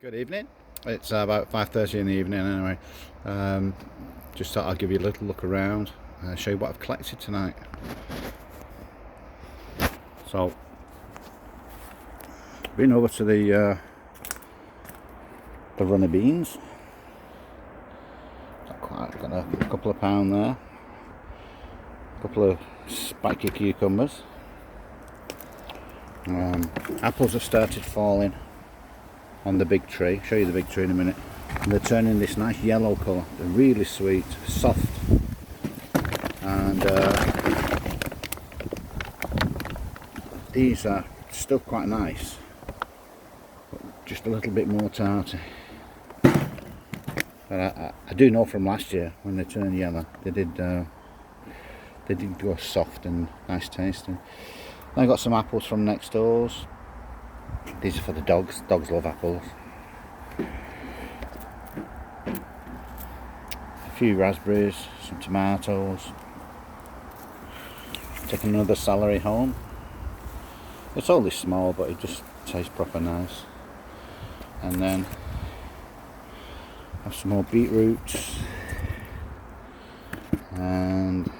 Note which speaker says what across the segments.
Speaker 1: Good evening. It's about 5:30 in the evening anyway. Just thought I'd give you a little look around, show you what I've collected tonight. So, been over to the runner beans. Got a couple of pound there. A couple of spiky cucumbers. Apples have started falling on the big tree. Show you the big tree in a minute. And they're turning this nice yellow colour. They're really sweet, soft, and these are still quite nice, but just a little bit more tarty. But I do know from last year when they turned yellow, they did go soft and nice tasting. I got some apples from next doors. These are for the dogs. Dogs love apples. A few raspberries, some tomatoes. Taking another celery home. It's only small, but it just tastes proper nice. And then have some more beetroots and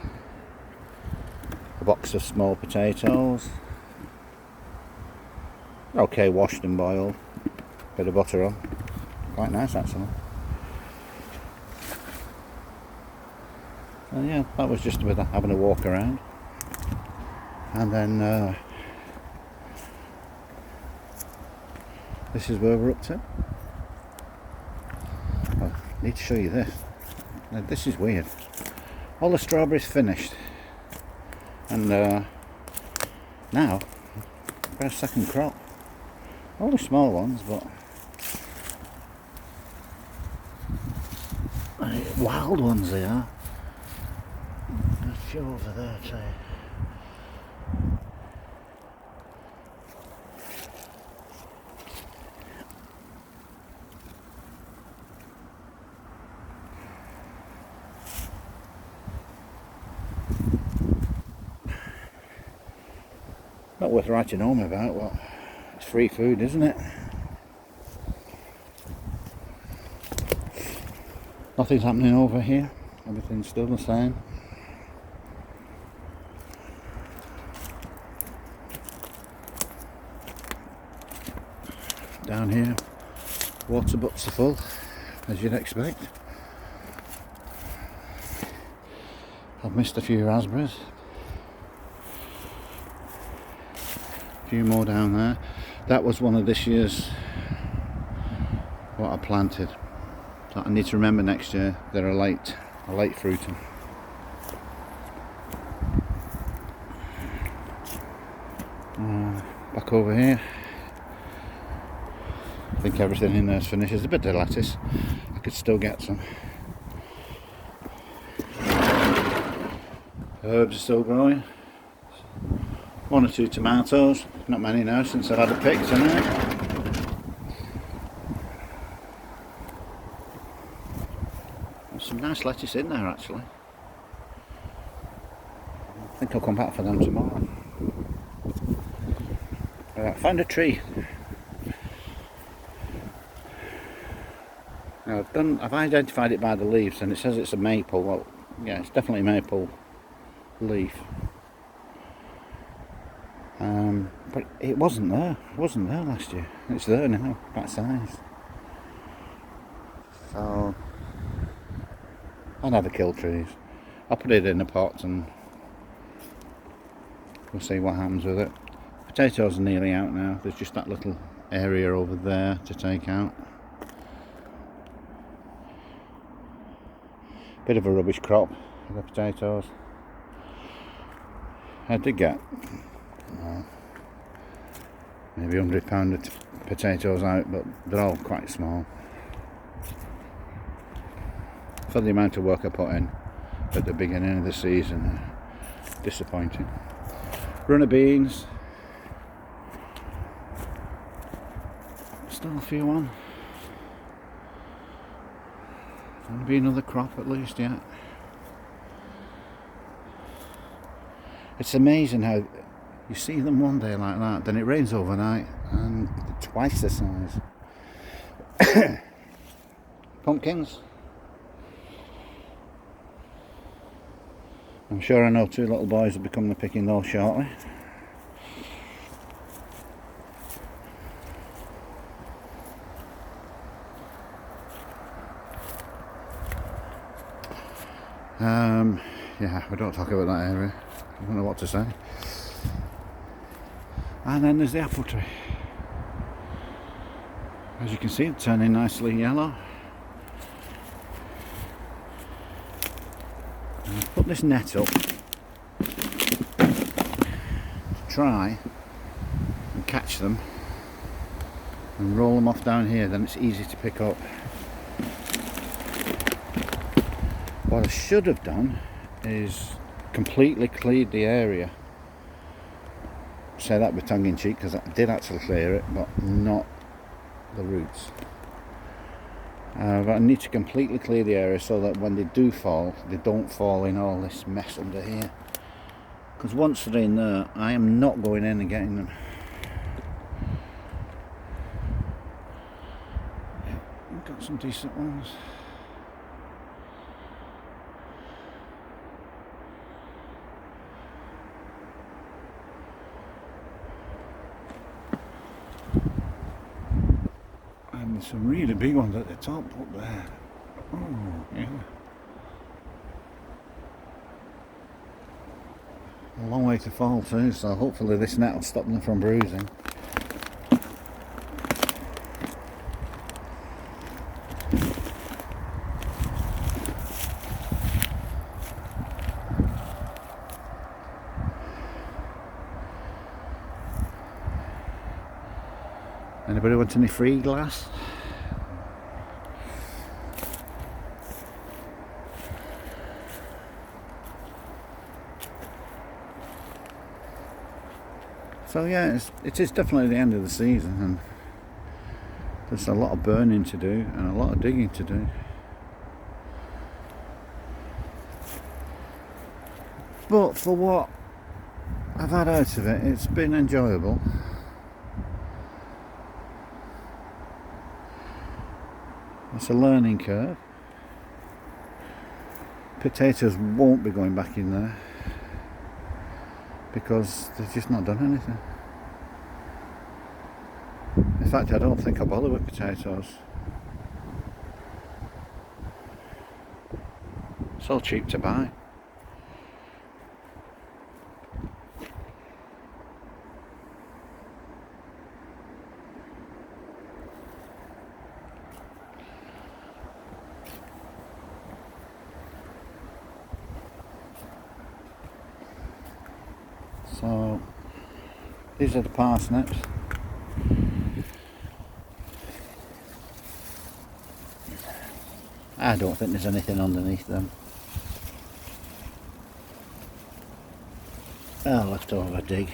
Speaker 1: a box of small potatoes. Okay, washed and boiled. Bit of butter on. Quite nice actually. And yeah, that was just a bit of having a walk around. And then this is where we're up to. Oh, I need to show you this. Now, this is weird. All the strawberries finished. And now I've got a second crop. Only small ones, but wild ones they are. A few over there too. Not worth writing home about, but it's free food, isn't it? Nothing's happening over here. Everything's still the same. Down here, water butts are full, as you'd expect. I've missed a few raspberries. A few more down there. That was one of this year's what I planted. So I need to remember next year they're a late fruiting. Back over here. I think everything in there's finished. There's a bit of lettuce. I could still get some. Herbs are still growing. One or two tomatoes. Not many now since I've had a pick tonight. There's some nice lettuce in there actually. I think I'll come back for them tomorrow. I found a tree. Now I've identified it by the leaves, and it says it's a maple. Well, yeah, it's definitely maple leaf. But it wasn't there. It wasn't there last year. It's there now, that size. So I never kill trees. I'll put it in a pot and we'll see what happens with it. Potatoes are nearly out now. There's just that little area over there to take out. Bit of a rubbish crop of the potatoes. I did get maybe £100 of potatoes out, but they're all quite small for the amount of work I put in at the beginning of the season. Disappointing. Runner beans, still a few on. There'll be another crop at least yet. It's amazing how you see them one day like that, then it rains overnight and twice the size. Pumpkins. I'm sure I know two little boys will be coming and picking those shortly. Yeah, we don't talk about that area. I don't know what to say. And then there's the apple tree. As you can see, it's turning nicely yellow. I've put this net up to try and catch them and roll them off down here, then it's easy to pick up. What I should have done is completely cleared the area. Say that with tongue in cheek, because I did actually clear it, but not the roots. But I need to completely clear the area so that when they do fall, they don't fall in all this mess under here. Because once they're in there, I am not going in and getting them. Yeah, we've got some decent ones. And there's some really big ones at the top up there. Oh, yeah. A long way to fall too, so hopefully this net will stop them from bruising. Anybody want any free glass? So yeah, it is definitely the end of the season, and there's a lot of burning to do and a lot of digging to do. But for what I've had out of it, it's been enjoyable. It's a learning curve. Potatoes won't be going back in there because they've just not done anything. In fact, I don't think I'll bother with potatoes. It's all cheap to buy. So these are the parsnips. I don't think there's anything underneath them. I'll have to have a dig.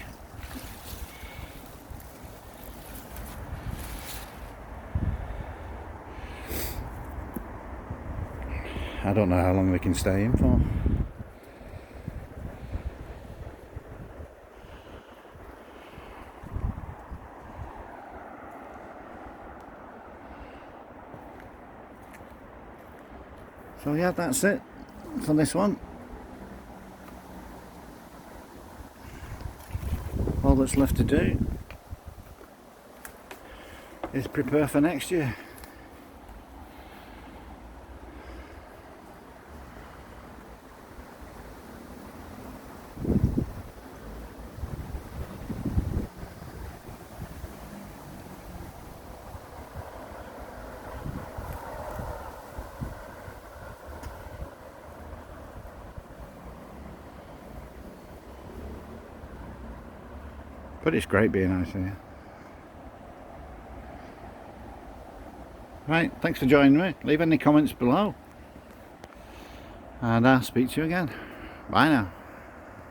Speaker 1: I don't know how long we can stay in for. So yeah, that's it for this one. All that's left to do is prepare for next year. But it's great being out here. Right, thanks for joining me. Leave any comments below. And I'll speak to you again. Bye now.